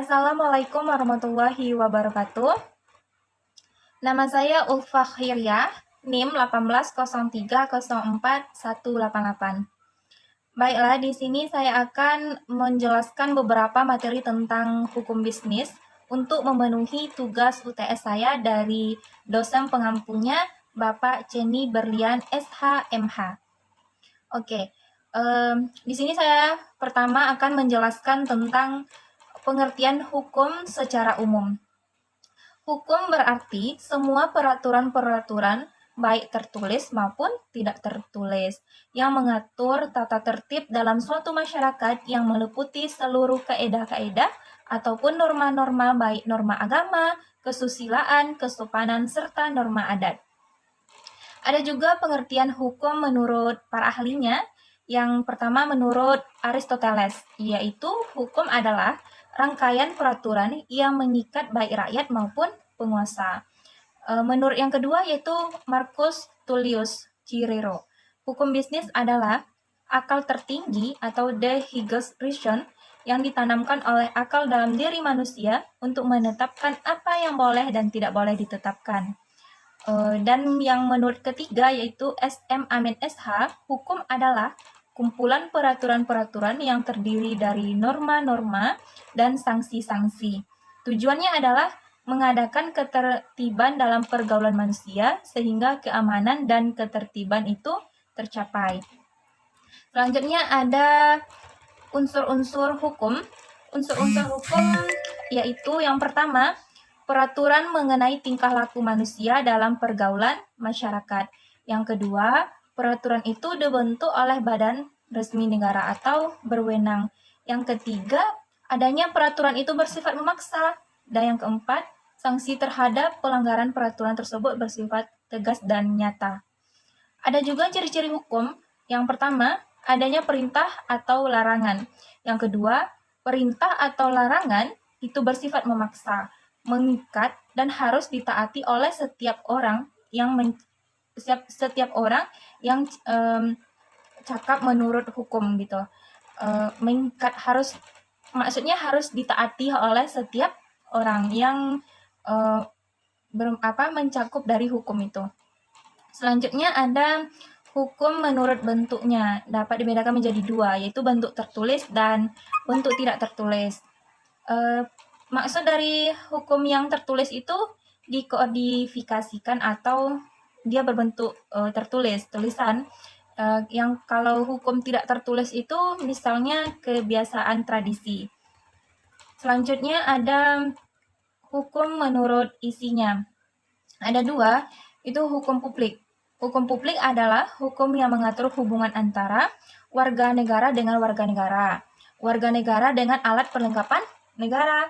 Assalamualaikum warahmatullahi wabarakatuh. Nama saya Ulfa Khiryah, NIM 1803041188. Baiklah, di sini saya akan menjelaskan beberapa materi tentang hukum bisnis untuk memenuhi tugas UTS saya dari dosen pengampunya Bapak Ceni Berlian SH.MH. Oke, di sini saya pertama akan menjelaskan tentang pengertian hukum secara umum. Hukum berarti semua peraturan-peraturan, baik tertulis maupun tidak tertulis, yang mengatur tata tertib dalam suatu masyarakat yang meliputi seluruh kaedah-kaedah ataupun norma-norma baik norma agama, kesusilaan, kesopanan, serta norma adat. Ada juga pengertian hukum menurut para ahlinya. Yang pertama menurut Aristoteles, yaitu hukum adalah rangkaian peraturan yang mengikat baik rakyat maupun penguasa. Menurut yang kedua yaitu Marcus Tullius Cicero, hukum bisnis adalah akal tertinggi atau the highest reason yang ditanamkan oleh akal dalam diri manusia untuk menetapkan apa yang boleh dan tidak boleh ditetapkan. Dan yang menurut ketiga yaitu SM Amin SH, hukum adalah kumpulan peraturan-peraturan yang terdiri dari norma-norma dan sanksi-sanksi. Tujuannya adalah mengadakan ketertiban dalam pergaulan manusia sehingga keamanan dan ketertiban itu tercapai. Selanjutnya ada unsur-unsur hukum. Unsur-unsur hukum yaitu yang pertama, peraturan mengenai tingkah laku manusia dalam pergaulan masyarakat. Yang kedua, peraturan itu dibentuk oleh badan resmi negara atau berwenang. Yang ketiga, adanya peraturan itu bersifat memaksa. Dan yang keempat, sanksi terhadap pelanggaran peraturan tersebut bersifat tegas dan nyata. Ada juga ciri-ciri hukum. Yang pertama, adanya perintah atau larangan. Yang kedua, perintah atau larangan itu bersifat memaksa, mengikat, dan harus ditaati oleh setiap orang yang cakap menurut hukum gitu. Mengikat maksudnya harus ditaati oleh setiap orang yang mencakup dari hukum itu. Selanjutnya ada hukum menurut bentuknya, dapat dibedakan menjadi dua, yaitu bentuk tertulis dan bentuk tidak tertulis. Maksud dari hukum yang tertulis itu dikodifikasikan atau dia berbentuk tertulis, tulisan. Yang kalau hukum tidak tertulis itu misalnya kebiasaan tradisi. Selanjutnya ada hukum menurut isinya. Ada dua, itu hukum publik. Hukum publik adalah hukum yang mengatur hubungan antara warga negara dengan warga negara, warga negara dengan alat perlengkapan negara,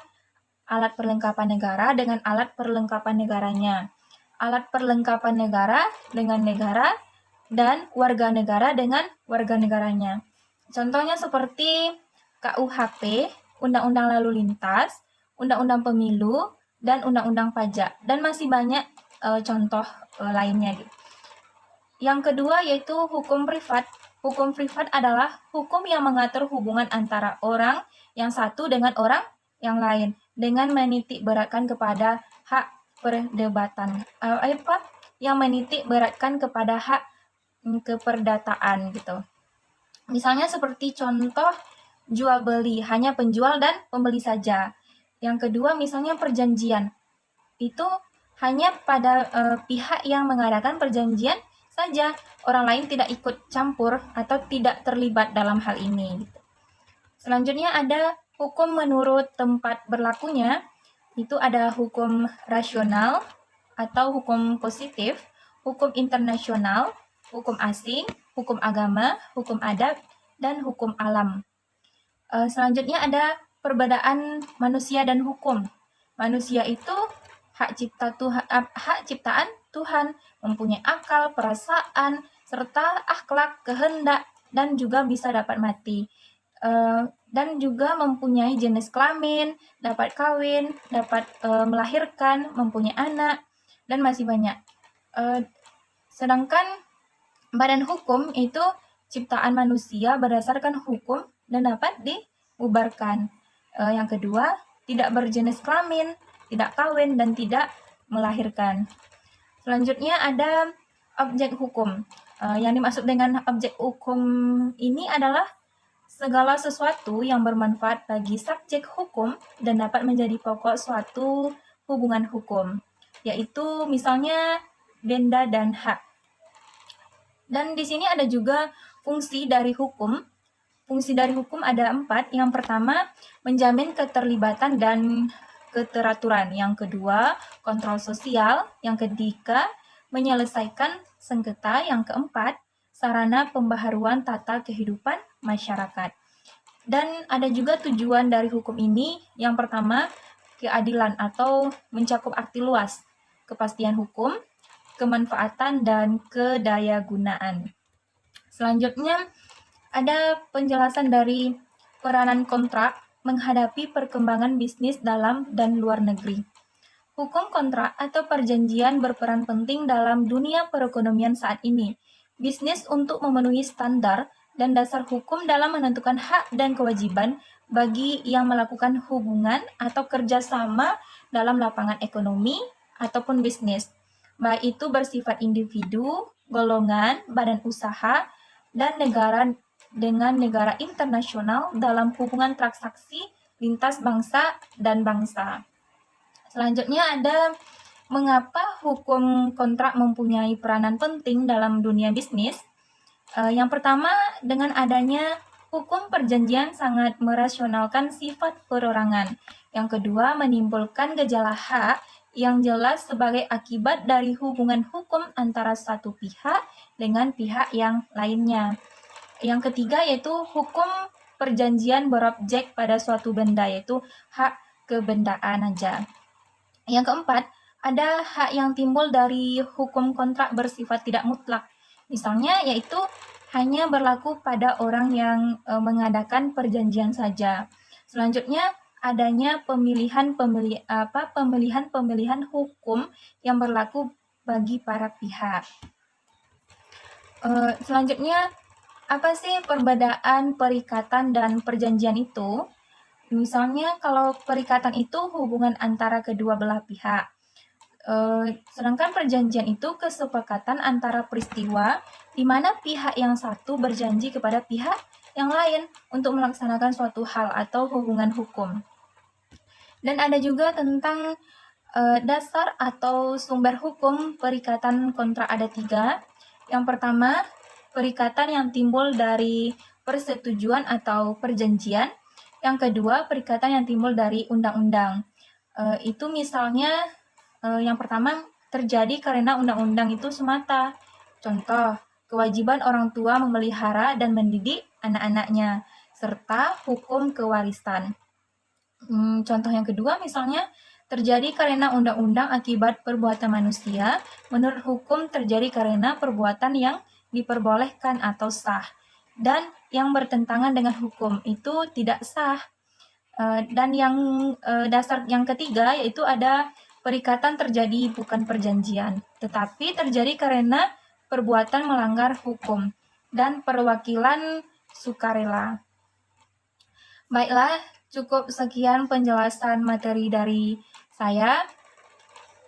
alat perlengkapan negara dengan alat perlengkapan negaranya, alat perlengkapan negara dengan negara, dan warga negara dengan warga negaranya. Contohnya seperti KUHP, Undang-Undang Lalu Lintas, Undang-Undang Pemilu, dan Undang-Undang Pajak, dan masih banyak contoh lainnya. Yang kedua yaitu hukum privat. Hukum privat adalah hukum yang mengatur hubungan antara orang yang satu dengan orang yang lain dengan menitik beratkan kepada hak perdebatan. Yang menitik beratkan kepada hak keperdataan gitu. Misalnya seperti contoh jual beli, hanya penjual dan pembeli saja. Yang kedua misalnya perjanjian. Itu hanya pada pihak yang mengadakan perjanjian saja, orang lain tidak ikut campur atau tidak terlibat dalam hal ini. Selanjutnya ada hukum menurut tempat berlakunya, itu ada hukum rasional atau hukum positif, hukum internasional, hukum asing, hukum agama, hukum adat, dan hukum alam. Selanjutnya ada perbedaan manusia dan hukum. Manusia itu hak ciptaan Tuhan, mempunyai akal, perasaan, serta akhlak, kehendak, dan juga bisa dapat mati. Dan juga mempunyai jenis kelamin, dapat kawin, dapat melahirkan, mempunyai anak, dan masih banyak. Sedangkan badan hukum itu ciptaan manusia berdasarkan hukum dan dapat dibubarkan. Yang kedua, tidak berjenis kelamin, tidak kawin, dan tidak melahirkan. Selanjutnya ada objek hukum. Yang dimaksud dengan objek hukum ini adalah segala sesuatu yang bermanfaat bagi subjek hukum dan dapat menjadi pokok suatu hubungan hukum, yaitu misalnya benda dan hak. Dan di sini ada juga fungsi dari hukum. Fungsi dari hukum ada 4. Yang pertama, menjamin keterlibatan dan keteraturan. Yang kedua, kontrol sosial. Yang ketiga, menyelesaikan sengketa. Yang keempat, sarana pembaharuan tata kehidupan masyarakat. Dan ada juga tujuan dari hukum ini. Yang pertama, keadilan atau mencakup arti luas, kepastian hukum, kemanfaatan, dan kedayagunaan. Selanjutnya, ada penjelasan dari peranan kontrak menghadapi perkembangan bisnis dalam dan luar negeri. Hukum kontrak atau perjanjian berperan penting dalam dunia perekonomian saat ini. Bisnis untuk memenuhi standar dan dasar hukum dalam menentukan hak dan kewajiban bagi yang melakukan hubungan atau kerjasama dalam lapangan ekonomi ataupun bisnis, baik itu bersifat individu, golongan, badan usaha, dan negara dengan negara internasional dalam hubungan transaksi lintas bangsa dan bangsa. Selanjutnya ada mengapa hukum kontrak mempunyai peranan penting dalam dunia bisnis. Yang pertama, dengan adanya hukum perjanjian sangat merasionalkan sifat perorangan. Yang kedua, menimbulkan gejala hak yang jelas sebagai akibat dari hubungan hukum antara satu pihak dengan pihak yang lainnya. Yang ketiga yaitu hukum perjanjian berobjek pada suatu benda, yaitu hak kebendaan aja. Yang keempat, ada hak yang timbul dari hukum kontrak bersifat tidak mutlak. Misalnya yaitu hanya berlaku pada orang yang mengadakan perjanjian saja. Selanjutnya, adanya pemilihan hukum yang berlaku bagi para pihak. Selanjutnya, apa sih perbedaan perikatan dan perjanjian itu? Misalnya kalau perikatan itu hubungan antara kedua belah pihak. Sedangkan perjanjian itu kesepakatan antara peristiwa di mana pihak yang satu berjanji kepada pihak yang lain untuk melaksanakan suatu hal atau hubungan hukum. Dan ada juga tentang dasar atau sumber hukum perikatan kontrak ada 3. Yang pertama, perikatan yang timbul dari persetujuan atau perjanjian. Yang kedua, perikatan yang timbul dari undang-undang. Itu misalnya yang pertama terjadi karena undang-undang itu semata. Contoh, kewajiban orang tua memelihara dan mendidik anak-anaknya, serta hukum kewarisan. Contoh yang kedua misalnya terjadi karena undang-undang akibat perbuatan manusia, menurut hukum terjadi karena perbuatan yang diperbolehkan atau sah. Dan yang bertentangan dengan hukum itu tidak sah. Dan yang dasar yang ketiga yaitu ada perikatan terjadi bukan perjanjian, tetapi terjadi karena perbuatan melanggar hukum dan perwakilan sukarela. Baiklah, cukup sekian penjelasan materi dari saya.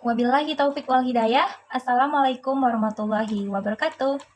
Wabillahi taufik wal hidayah. Assalamualaikum warahmatullahi wabarakatuh.